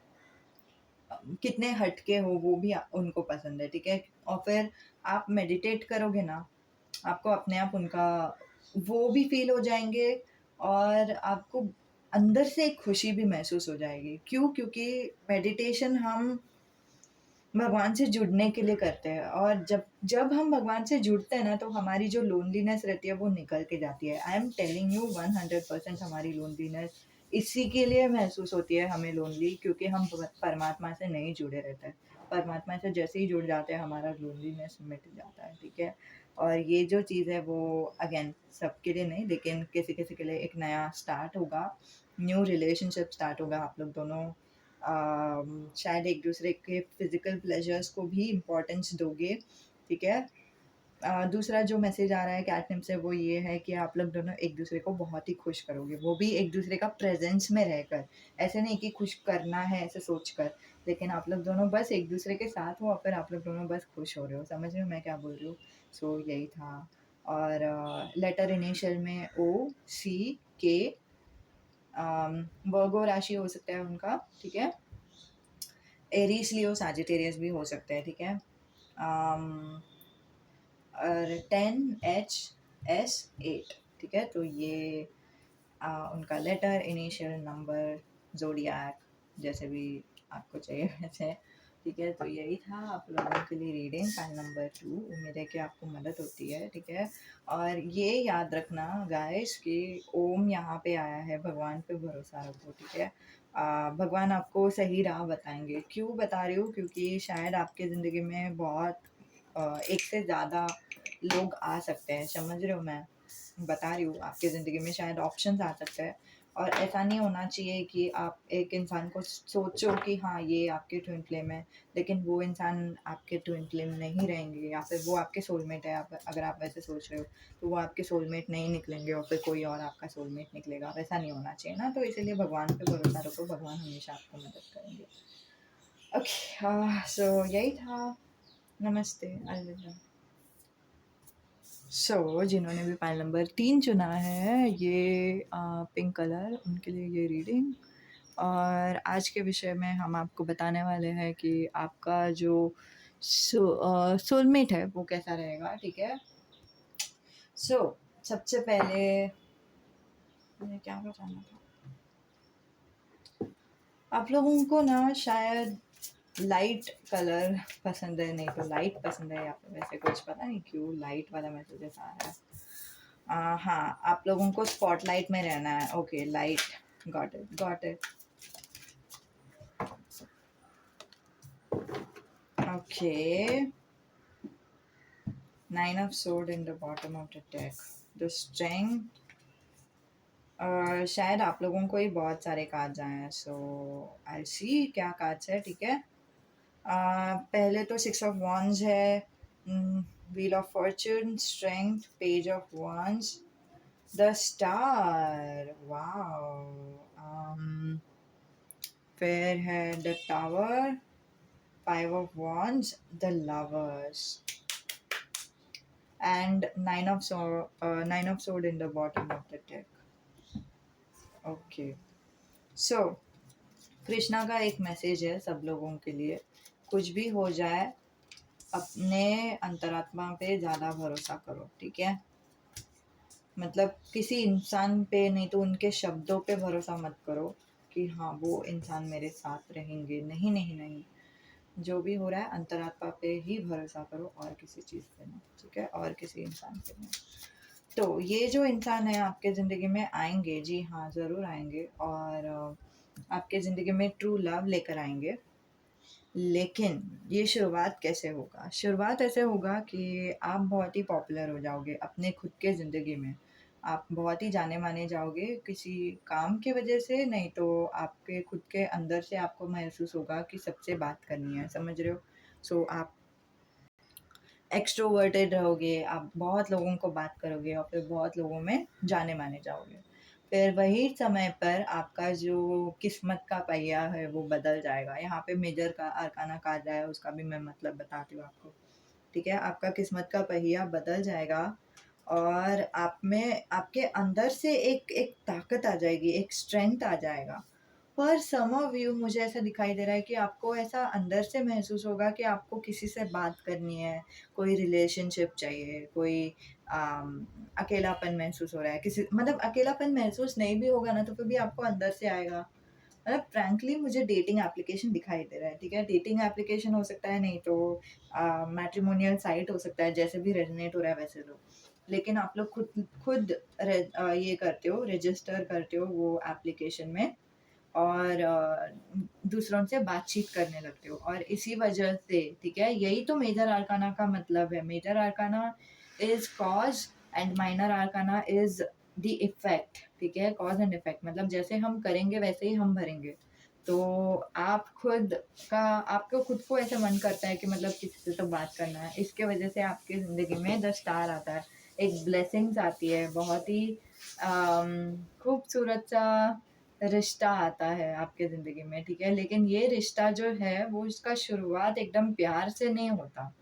कितने हटके हो वो भी उनको पसंद है, ठीक है। और फिर आप मेडिटेट करोगे ना, आपको अपने आप उनका वो भी फील हो जाएंगे, और आपको अंदर से एक खुशी भी महसूस हो जाएगी। क्यों? क्योंकि मेडिटेशन हम भगवान से जुड़ने के लिए करते हैं, और जब जब हम भगवान से जुड़ते हैं ना, तो हमारी जो लोनलीनेस रहती है वो निकल के जाती है। आई एम टेलिंग यू 100% हमारी लोनलीनेस इसी के लिए महसूस होती है हमें लोनली, क्योंकि हम परमात्मा से नहीं जुड़े रहते हैं। परमात्मा से जैसे ही जुड़ जाते हैं हमारा लोनलीनेस मिट जाता है, ठीक है। और ये जो चीज़ है वो अगेन सबके लिए नहीं, लेकिन किसी किसी के लिए एक नया स्टार्ट होगा, न्यू रिलेशनशिप स्टार्ट होगा। आप लोग दोनों शायद एक दूसरे के फिजिकल प्लेजर्स को भी इम्पोर्टेंस दोगे, ठीक है। दूसरा जो मैसेज आ रहा है कैटनिम से वो ये है कि आप लोग दोनों एक दूसरे को बहुत ही खुश करोगे, वो भी एक दूसरे का प्रेजेंस में रहकर। ऐसे नहीं कि खुश करना है ऐसे सोच कर, लेकिन आप लोग दोनों बस एक दूसरे के साथ हो और फिर आप लोग दोनों बस खुश हो रहे हो। समझ रहे हो मैं क्या बोल रही हूँ? सो यही था। और लेटर इनिशियल में OCK, वर्गो राशि हो सकता है उनका, ठीक है। एरीज लियो सैजिटेरियस भी हो सकता है, ठीक है। और 10HS8, ठीक है। तो ये उनका लेटर इनिशियल नंबर जोडियाक जैसे भी आपको चाहिए वैसे, ठीक है। तो यही था आप लोगों के लिए रीडिंग पाइल नंबर 2। उम्मीद है कि आपको मदद होती है, ठीक है। और ये याद रखना गाइस कि ओम यहाँ पे आया है, भगवान पे भरोसा रखो, ठीक है। भगवान आपको सही राह बताएंगे। क्यों बता रही हूँ? क्योंकि शायद आपके ज़िंदगी में बहुत एक से ज़्यादा लोग आ सकते हैं, समझ रहे हो मैं बता रही हूँ। आपके ज़िंदगी में शायद ऑप्शंस आ सकते हैं, और ऐसा नहीं होना चाहिए कि आप एक इंसान को सोचो कि हाँ ये आपके ट्विन फ्लेम है, लेकिन वो इंसान आपके ट्विन फ्लेम नहीं रहेंगे, या फिर वो आपके सोलमेट है। आप अगर आप वैसे सोच रहे हो तो वो आपके सोलमेट नहीं निकलेंगे और फिर कोई और आपका सोलमेट निकलेगा, वैसा नहीं होना चाहिए ना। तो इसीलिए भगवान पे भरोसा रखो, भगवान हमेशा आपको मदद करेंगे। ओके, सो यही था। नमस्ते, अलविदा। जिन्होंने भी पाइल नंबर 3 चुना है, ये पिंक कलर, उनके लिए ये रीडिंग। और आज के विषय में हम आपको बताने वाले हैं कि आपका जो सोलमेट है वो कैसा रहेगा, ठीक है। सबसे पहले मुझे क्या बताना था, आप लोगों को ना शायद लाइट कलर पसंद है, नहीं तो लाइट पसंद है, या फिर वैसे कुछ पता नहीं क्यों लाइट वाला मैसेजेस आ रहा है। हाँ, आप लोगों को स्पॉटलाइट में रहना है। Okay, light, got it, got it. Okay, 9 of sword in the bottom of the deck, the strength। शायद आप लोगों को ही बहुत सारे कार्ड्स आए हैं, सो आई सी क्या कार्ड्स है, ठीक है। पहले तो 6 of wands है, wheel of Fortune, strength, page of wands, the star, wow. फिर है the tower, 5 of wands, the lovers, and 9 of sword in the bottom of the deck. Okay, सो कृष्णा का एक मैसेज है सब लोगों के लिए, कुछ भी हो जाए अपने अंतरात्मा पे ज़्यादा भरोसा करो, ठीक है। मतलब किसी इंसान पे नहीं तो उनके शब्दों पे भरोसा मत करो कि हाँ वो इंसान मेरे साथ रहेंगे, नहीं नहीं नहीं। जो भी हो रहा है अंतरात्मा पे ही भरोसा करो और किसी चीज़ पे नहीं, ठीक है, और किसी इंसान पे नहीं। तो ये जो इंसान है आपके ज़िंदगी में आएंगे, जी हाँ ज़रूर आएंगे, और आपके ज़िंदगी में ट्रू लव लेकर आएंगे। लेकिन ये शुरुआत कैसे होगा? शुरुआत ऐसे होगा कि आप बहुत ही पॉपुलर हो जाओगे अपने खुद के ज़िंदगी में। आप बहुत ही जाने-माने जाओगे किसी काम की वज़ह से, नहीं तो आपके खुद के अंदर से आपको महसूस होगा कि सबसे बात करनी है, समझ रहे हो? सो आप एक्सट्रोवर्टेड रहोगे, आप बहुत लोगों को बात करोगे और फिर बहुत लोगों में जाने-माने जाओगे। फिर वही समय पर आपका जो किस्मत का पहिया है वो बदल जाएगा। यहाँ पे मेजर का अरकाना कार्ड आया है, उसका भी मैं मतलब बताती हूँ आपको। ठीक है? आपका किस्मत का पहिया बदल जाएगा और आप में आपके अंदर से एक एक ताकत आ जाएगी, एक स्ट्रेंथ आ जाएगा। पर सम ऑफ यू, मुझे ऐसा दिखाई दे रहा है कि आपको ऐसा अंदर से महसूस होगा कि आपको किसी से बात करनी है, कोई रिलेशनशिप चाहिए, कोई अकेलापन महसूस हो रहा है, किसी मतलब अकेलापन महसूस नहीं भी होगा ना तो फिर भी आपको अंदर से आएगा। मतलब फ्रैंकली मुझे डेटिंग एप्लीकेशन दिखाई दे रहा है, ठीक है? डेटिंग एप्लीकेशन हो सकता है, नहीं तो मैट्रिमोनियल साइट हो सकता है, जैसे भी रेज़ोनेट हो रहा है वैसे लो। लेकिन आप लोग खुद खुद ये करते हो, रजिस्टर करते हो वो एप्लीकेशन में और दूसरों से बातचीत करने लगते हो और इसी वजह से, ठीक है, यही तो मेजर आर्काना का मतलब है। Major arcana is cause and minor arcana is the effect, ठीक है। कॉज एंड इफेक्ट मतलब जैसे हम करेंगे वैसे ही हम भरेंगे। तो आप खुद का, आपको खुद को ऐसा मन करता है कि मतलब किसी से तो बात करना है, इसके वजह से आपकी ज़िंदगी में द स्टार आता है, एक ब्लेसिंग्स आती है, बहुत ही खूबसूरत सा रिश्ता आता है आपके ज़िंदगी में, ठीक है? लेकिन ये रिश्ता जो है वो इसका शुरुआत एकदम प्यार से नहीं होता।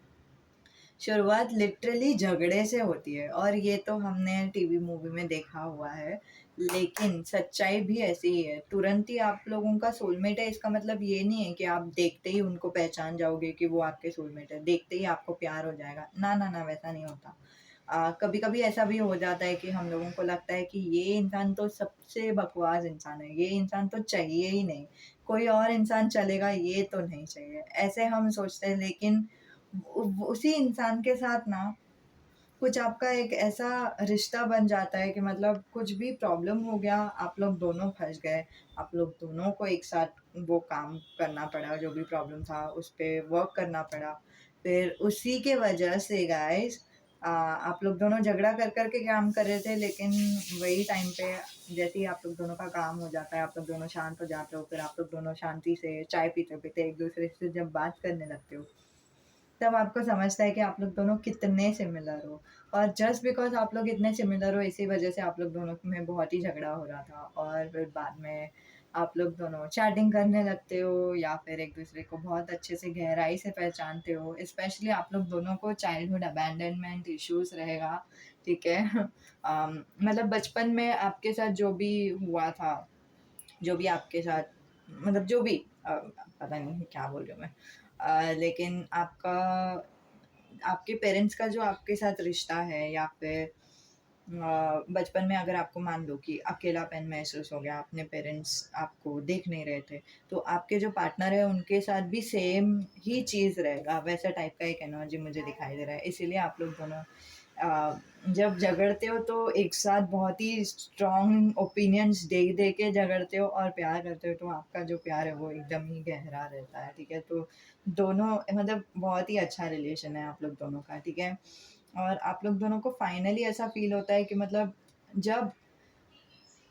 शुरुआत लिटरली झगड़े से होती है और ये तो हमने टीवी मूवी में देखा हुआ है, लेकिन सच्चाई भी ऐसी ही है। तुरंत ही आप लोगों का सोलमेट है इसका मतलब ये नहीं है कि आप देखते ही उनको पहचान जाओगे कि वो आपके सोलमेट है, देखते ही आपको प्यार हो जाएगा। ना, ना, ना, वैसा नहीं होता। कभी-कभी ऐसा भी हो जाता है कि हम लोगों को लगता है कि ये इंसान तो सबसे बकवास इंसान है, ये इंसान तो चाहिए ही नहीं, कोई और इंसान चलेगा, ये तो नहीं चाहिए, ऐसे हम सोचते हैं। लेकिन उसी इंसान के साथ ना कुछ आपका एक ऐसा रिश्ता बन जाता है कि मतलब कुछ भी प्रॉब्लम हो गया, आप लोग दोनों फँस गए, आप लोग दोनों को एक साथ वो काम करना पड़ा, जो भी प्रॉब्लम था उस पे वर्क करना पड़ा। फिर उसी के वजह से गाइस आप लोग दोनों झगड़ा कर के काम कर रहे थे, लेकिन वही टाइम पे जैसे ही आप लोग दोनों का काम हो जाता है, आप लोग दोनों शांत हो जाते हो, फिर आप लोग दोनों शांति से चाय पीते-पीते एक-दूसरे से जब बात करने लगते हो, तब आपको समझता है कि आप लोग दोनों कितने सिमिलर हो। और जस्ट बिकॉज़ आप लोग इतने सिमिलर हो इसी वज़ह से आप लोग दोनों में बहुत ही झगड़ा हो रहा था और फिर बाद में आप लोग दोनों चैटिंग करने लगते हो या फिर एक-दूसरे को बहुत अच्छे से गहराई से पहचानते हो। स्पेशली आप लोग दोनों को चाइल्डहुड अबैंडनमेंट इश्यूज़ रहेगा, ठीक है? मतलब बचपन में आपके साथ जो भी हुआ था, जो भी आपके साथ मतलब जो भी पता नहीं क्या बोल रही हूँ मैं। लेकिन आपका आपके पेरेंट्स का जो आपके साथ रिश्ता है या फिर बचपन में अगर आपको मान लो कि अकेलापन महसूस हो गया, अपने पेरेंट्स आपको देख नहीं रहे थे, तो आपके जो पार्टनर है उनके साथ भी सेम ही चीज़ रहेगा, वैसा टाइप का एक एनर्जी मुझे दिखाई दे रहा है। इसीलिए आप लोग दोनों जब झगड़ते हो तो एक साथ बहुत ही स्ट्रॉन्ग ओपिनियंस दे के झगड़ते हो और प्यार करते हो तो आपका जो प्यार है वो एकदम ही गहरा रहता है, ठीक है? तो दोनों मतलब बहुत ही अच्छा रिलेशन है आप लोग दोनों का, ठीक है? और आप लोग दोनों को फाइनली ऐसा फ़ील होता है कि मतलब जब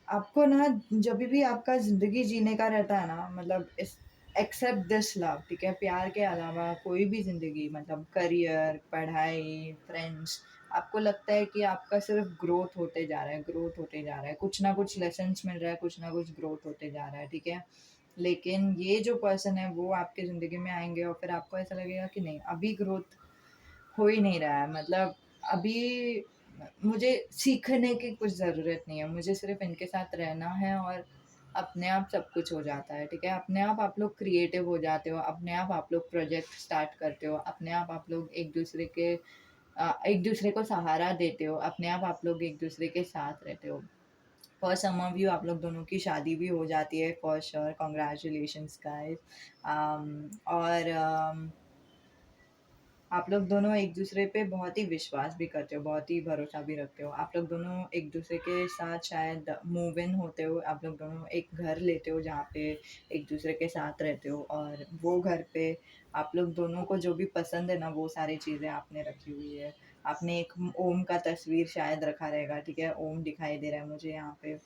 आपको ना जभी भी आपका ज़िंदगी जीने का रहता है ना, मतलब इस एक्सेप्ट दिस लव, ठीक है? प्यार के अलावा कोई भी ज़िंदगी मतलब करियर, पढ़ाई, फ्रेंड्स, आपको लगता है कि आपका सिर्फ़ ग्रोथ होते जा रहा है, ग्रोथ होते जा रहा है, कुछ ना कुछ लेसन्स मिल रहा है, कुछ ना कुछ ग्रोथ होते जा रहा है, ठीक है? लेकिन ये जो पर्सन है वो आपकी ज़िंदगी में आएँगे और फिर आपको ऐसा लगेगा कि नहीं, अभी ग्रोथ हो ही नहीं रहा है, मतलब अभी मुझे सीखने की कुछ ज़रूरत नहीं है, मुझे सिर्फ़ इनके साथ रहना है और अपने आप सब कुछ हो जाता है, ठीक है? अपने आप लोग क्रिएटिव हो जाते हो, अपने आप लोग प्रोजेक्ट स्टार्ट करते हो, अपने आप लोग एक दूसरे को सहारा देते हो, अपने आप लोग एक दूसरे के साथ रहते हो। फॉर सम ऑफ यू आप लोग दोनों की शादी भी हो जाती है, फॉर श्योर, कॉन्ग्रेचुलेशंस गाइस। और आप लोग दोनों एक दूसरे पे बहुत ही विश्वास भी करते हो, बहुत ही भरोसा भी रखते हो। आप लोग दोनों एक दूसरे के साथ शायद मूव इन होते हो, आप लोग दोनों एक घर लेते हो जहाँ पे एक दूसरे के साथ रहते हो, और वो घर पे आप लोग दोनों को जो भी पसंद है ना वो सारी चीज़ें आपने रखी हुई है। आपने एक ओम का तस्वीर शायद रखा रहेगा, ठीक है? ओम दिखाई दे रहा है मुझे यहाँ पे।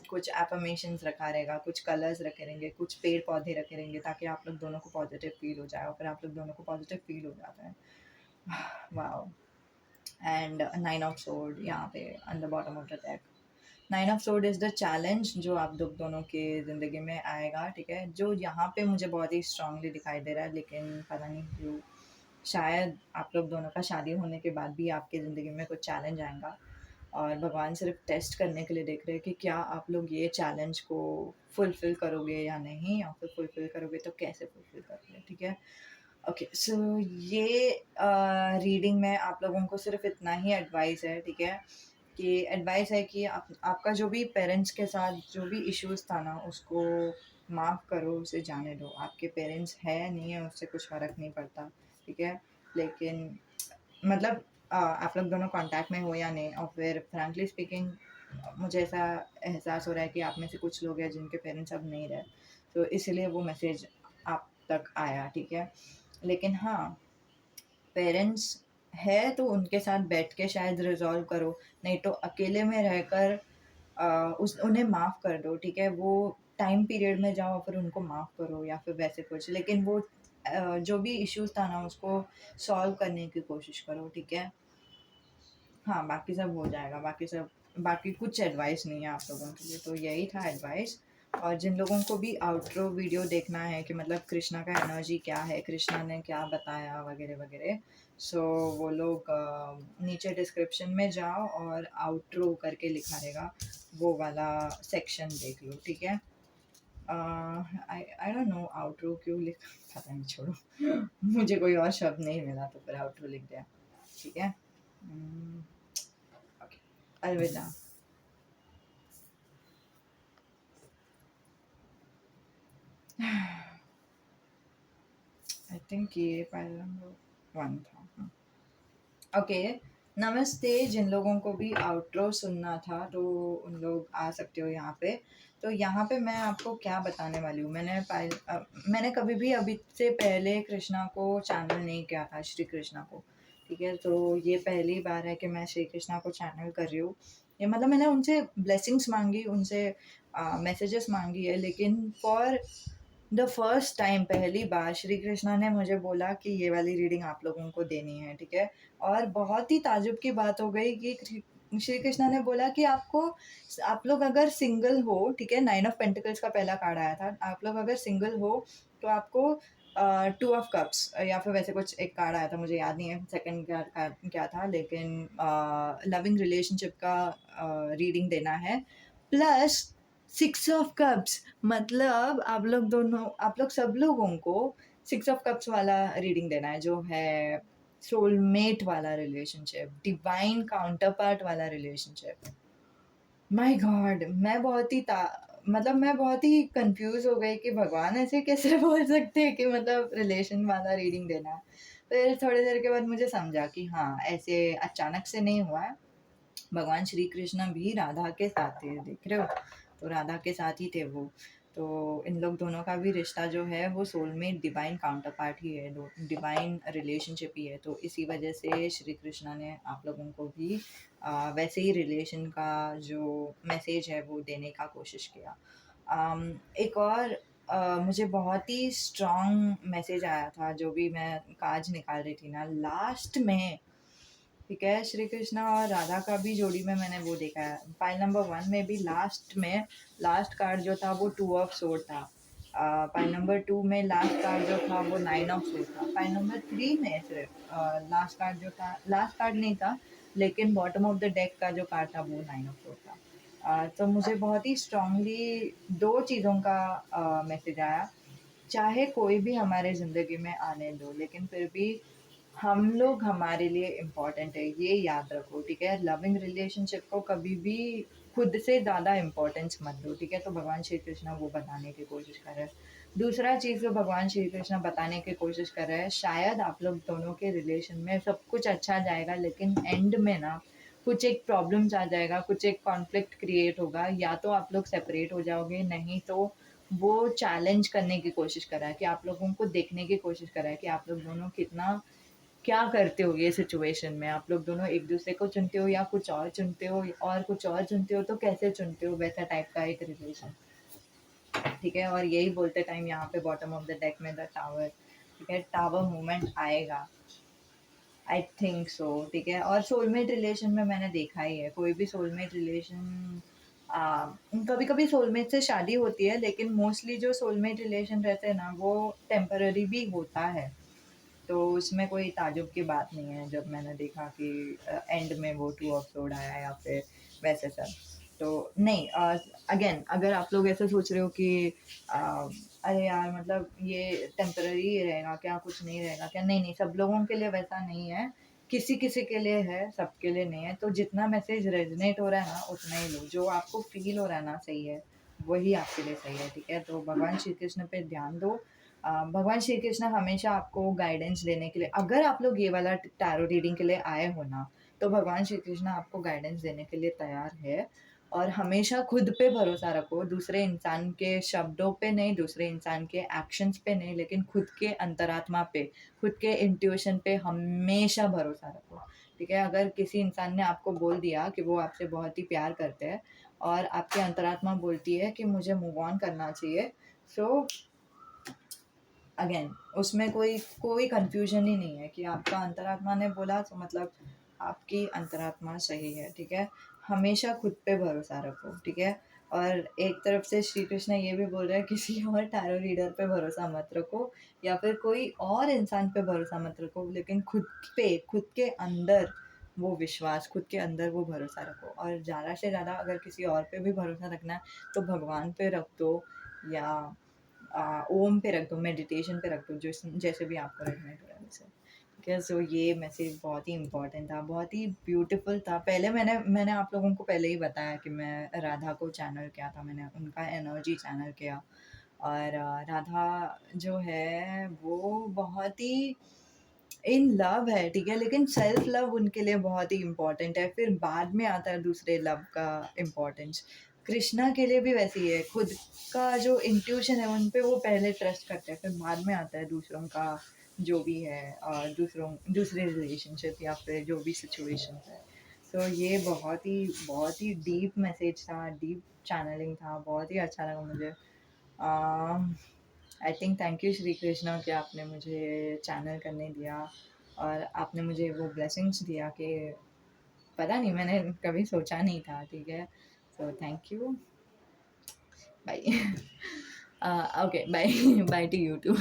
कुछ एफर्मेशंस रखा रहेगा, कुछ कलर्स रखे रहेंगे, कुछ पेड़ पौधे रखे रहेंगे, ताकि आप लोग दोनों को पॉजिटिव फील हो जाए, और फिर आप लोग दोनों को पॉजिटिव फील हो जाता है। Wow. And nine of sword यहाँ पे on the bottom of the deck. Nine of sword is the challenge जो आप लोग दोनों के ज़िंदगी में आएगा, ठीक है? जो यहाँ पे मुझे बहुत ही स्ट्रांगली दिखाई दे रहा है, लेकिन पता नहीं क्यों शायद आप लोग दोनों का शादी होने के बाद भी आपकी ज़िंदगी में कुछ चैलेंज आएगा, और भगवान सिर्फ टेस्ट करने के लिए देख रहे हैं कि क्या आप लोग ये चैलेंज को फुलफिल करोगे या नहीं, या फिर फुलफिल करोगे तो कैसे फुलफिल करोगे, ठीक है? ओके, सो ये रीडिंग में आप लोगों को सिर्फ इतना ही एडवाइस है, ठीक है? कि एडवाइस है कि आपका जो भी पेरेंट्स के साथ जो भी इश्यूज था ना उसको माफ़ करो, उसे जाने दो। आपके पेरेंट्स है नहीं है उससे कुछ फ़र्क नहीं पड़ता, ठीक है? लेकिन मतलब आप लोग दोनों कांटेक्ट में हो या नहीं, और फिर फ्रैंकली स्पीकिंग मुझे ऐसा एहसास हो रहा है कि आप में से कुछ लोग हैं जिनके पेरेंट्स अब नहीं रहे, तो इसीलिए वो मैसेज आप तक आया, ठीक है? लेकिन हाँ, पेरेंट्स है तो उनके साथ बैठ के शायद रिजॉल्व करो, नहीं तो अकेले में रहकर उस उन्हें माफ़ कर दो, ठीक है? वो टाइम पीरियड में जाओ फिर उनको माफ़ करो या फिर वैसे कुछ, लेकिन वो जो भी इश्यूज़ था ना उसको सॉल्व करने की कोशिश करो, ठीक है? हाँ, बाकी सब हो जाएगा, बाकी कुछ एडवाइस नहीं है आप लोगों के लिए, तो यही था एडवाइस। और जिन लोगों को भी आउटरो वीडियो देखना है कि मतलब कृष्णा का एनर्जी क्या है, कृष्णा ने क्या बताया वगैरह-वगैरह, सो वो लोग नीचे डिस्क्रिप्शन में जाओ और आउटरो करके लिखा रहेगा, वो वाला सेक्शन देख लो, ठीक है? आई डोंट नो आउटरो क्यों लिखा, पता नहीं, छोड़ो। मुझे कोई और शब्द नहीं मिला तो फिर आउटरो लिख दिया, ठीक है? उम ओके, अलविदा। आई थिंक ये पहला वन था। ओके, नमस्ते। जिन लोगों को भी आउटरो सुनना था तो उन लोग आ सकते हो यहाँ पे। तो यहाँ पे मैं आपको क्या बताने वाली हूँ, मैंने कभी भी अभी से पहले कृष्णा को चैनल नहीं किया था, श्री कृष्णा को, ठीक है? तो ये पहली बार है कि मैं श्री कृष्णा को चैनल कर रही हूँ। ये मतलब मैंने उनसे ब्लेसिंग्स मांगी, उनसे मैसेजेस मांगी है, लेकिन फॉर द फर्स्ट टाइम, पहली बार श्री कृष्णा ने मुझे बोला कि ये वाली रीडिंग आप लोगों को देनी है, ठीक है? और बहुत ही ताज्जुब की बात हो गई कि श्री कृष्णा ने बोला कि आप लोग अगर सिंगल हो, ठीक है? नाइन ऑफ पेंटिकल्स का पहला कार्ड आया था, आप लोग अगर सिंगल हो तो आपको टू ऑफ कप्स या फिर वैसे कुछ एक कार्ड आया था, मुझे याद नहीं है सेकंड क्या था, लेकिन लविंग रिलेशनशिप का रीडिंग देना है, प्लस सिक्स ऑफ कप्स, मतलब आप लोग सब लोगों को सिक्स ऑफ कप्स वाला रीडिंग देना है, जो है सोलमेट वाला रिलेशनशिप, डिवाइन काउंटर पार्ट वाला रिलेशनशिप। माय गॉड, मैं बहुत ही कंफ्यूज हो गई कि भगवान ऐसे कैसे बोल सकते हैं कि मतलब रिलेशन वाला रीडिंग देना है। फिर थोड़ी देर के बाद मुझे समझा कि हाँ, ऐसे अचानक से नहीं हुआ है, भगवान श्री कृष्ण भी राधा के साथ थे, देख रहे हो? तो राधा के साथ ही थे वो। तो इन लोग दोनों का भी रिश्ता जो है वो सोलमेट डिवाइन काउंटर पार्ट ही है, डिवाइन रिलेशनशिप ही है, तो इसी वजह से श्री कृष्णा ने आप लोगों को भी वैसे ही रिलेशन का जो मैसेज है वो देने का कोशिश किया। एक और मुझे बहुत ही स्ट्रॉन्ग मैसेज आया था, जो भी मैं कार्ड्स निकाल रही थी ना लास्ट में, ठीक है? श्री कृष्णा और राधा का भी जोड़ी में मैंने वो देखा है। पाइल नंबर 1 में भी लास्ट में लास्ट कार्ड जो था वो 2 ऑफ सोर्ड था। पाइल नंबर 2 में लास्ट कार्ड जो था वो 9 ऑफ सोर्ड था। पाइल नंबर 3 में सिर्फ लास्ट कार्ड जो था, लास्ट कार्ड नहीं था, लेकिन बॉटम ऑफ द डेक का जो कार्ड था वो 9 ऑफ सोर्ड था। तो मुझे बहुत ही स्ट्रांगली 2 चीज़ों का मैसेज आया। चाहे कोई भी हमारे ज़िंदगी में आने दो, लेकिन फिर भी हम लोग हमारे लिए इम्पोर्टेंट है, ये याद रखो, ठीक है? लविंग रिलेशनशिप को कभी भी खुद से ज़्यादा इम्पोर्टेंस मत दो, ठीक है? तो भगवान श्री कृष्ण वो बताने की कोशिश कर रहे हैं। दूसरा चीज़ जो भगवान श्री कृष्ण बताने की कोशिश कर रहे हैं, शायद आप लोग दोनों के रिलेशन में सब कुछ अच्छा जाएगा, लेकिन एंड में ना कुछ एक प्रॉब्लम्स आ जाएगा, कुछ एक कॉन्फ्लिक्ट क्रिएट होगा, या तो आप लोग सेपरेट हो जाओगे, नहीं तो वो चैलेंज करने की कोशिश कर रहा है कि आप लोगों को देखने की कोशिश कर रहा है कि आप लोग दोनों कितना क्या करते हो ये सिचुएशन में। आप लोग दोनों एक दूसरे को चुनते हो या कुछ और चुनते हो, और कुछ और चुनते हो तो कैसे चुनते हो, वैसा टाइप का एक रिलेशन, ठीक है? और यही बोलते टाइम यहाँ पे बॉटम ऑफ द डेक में द टावर, ठीक है? टावर मूवमेंट आएगा, आई थिंक सो, ठीक है? और सोलमेट रिलेशन में मैंने देखा ही है, कोई भी सोलमेट रिलेशन, कभी कभी सोलमेट से शादी होती है, लेकिन मोस्टली जो सोलमेट रिलेशन रहते हैं ना वो टेम्पररी भी होता है। तो उसमें कोई ताज्जुब की बात नहीं है जब मैंने देखा कि एंड में वो टू ऑफ सोड आया या फिर वैसे सब। तो नहीं, अगेन अगर आप लोग ऐसे सोच रहे हो कि अरे यार मतलब ये टेम्पररी ही रहेगा क्या, कुछ नहीं रहेगा क्या, नहीं नहीं, सब लोगों के लिए वैसा नहीं है, किसी किसी के लिए है, सबके लिए नहीं है। तो जितना मैसेज रेजनेट हो रहा है ना उतना ही लो, जो आपको फील हो रहा है ना सही है, वही आपके लिए सही है, ठीक है? तो भगवान श्री कृष्ण पे ध्यान दो। भगवान श्री कृष्ण हमेशा आपको गाइडेंस देने के लिए, अगर आप लोग ये वाला टैरो रीडिंग के लिए आए हो ना, तो भगवान श्री कृष्ण आपको गाइडेंस देने के लिए तैयार है। और हमेशा खुद पे भरोसा रखो, दूसरे इंसान के शब्दों पे नहीं, दूसरे इंसान के एक्शंस पे नहीं, लेकिन खुद के अंतरात्मा पे, खुद के इंट्यूशन पे हमेशा भरोसा रखो, ठीक है? अगर किसी इंसान ने आपको बोल दिया कि वो आपसे बहुत ही प्यार करते हैं और आपकी अंतरात्मा बोलती है कि मुझे मूव ऑन करना चाहिए, सो अगेन उसमें कोई कोई कंफ्यूजन ही नहीं है कि आपका अंतरात्मा ने बोला तो मतलब आपकी अंतरात्मा सही है, ठीक है? हमेशा खुद पे भरोसा रखो, ठीक है? और एक तरफ से श्री कृष्ण ये भी बोल रहे हैं किसी और टैरो रीडर पे भरोसा मत रखो या फिर कोई और इंसान पे भरोसा मत रखो, लेकिन खुद पे, खुद के अंदर वो विश्वास, खुद के अंदर वो भरोसा रखो। और ज़्यादा से ज़्यादा अगर किसी और पे भी भरोसा रखना है तो भगवान पे रख दो, या ओम पे रख दो, मेडिटेशन पे रख दो, जो जैसे भी आपको रेजोनेट हो रहा है वैसे, ठीक है? सो ये मैसेज बहुत ही इंपॉर्टेंट था, बहुत ही ब्यूटीफुल था। पहले मैंने मैंने आप लोगों को पहले ही बताया कि मैं राधा को चैनल किया था, मैंने उनका एनर्जी चैनल किया। और राधा जो है वो बहुत ही इन लव है, ठीक है? लेकिन सेल्फ लव उनके लिए बहुत ही इम्पोर्टेंट है, फिर बाद में आता है दूसरे लव का इम्पोर्टेंस। कृष्णा के लिए भी वैसी है, खुद का जो इंट्यूशन है उन पे वो पहले ट्रस्ट करते हैं, फिर बाद में आता है दूसरों का जो भी है, और दूसरे रिलेशनशिप या फिर जो भी सिचुएशन है। तो ये बहुत ही डीप मैसेज था, डीप चैनलिंग था, बहुत ही अच्छा लगा मुझे। I think thank you Shri Krishna कि आपने मुझे चैनल करने दिया, और आपने मुझे वो ब्लेसिंग्स दिया कि पता नहीं, मैंने कभी सोचा नहीं था, ठीक है? So thank you, bye. Okay, bye. Bye to you to.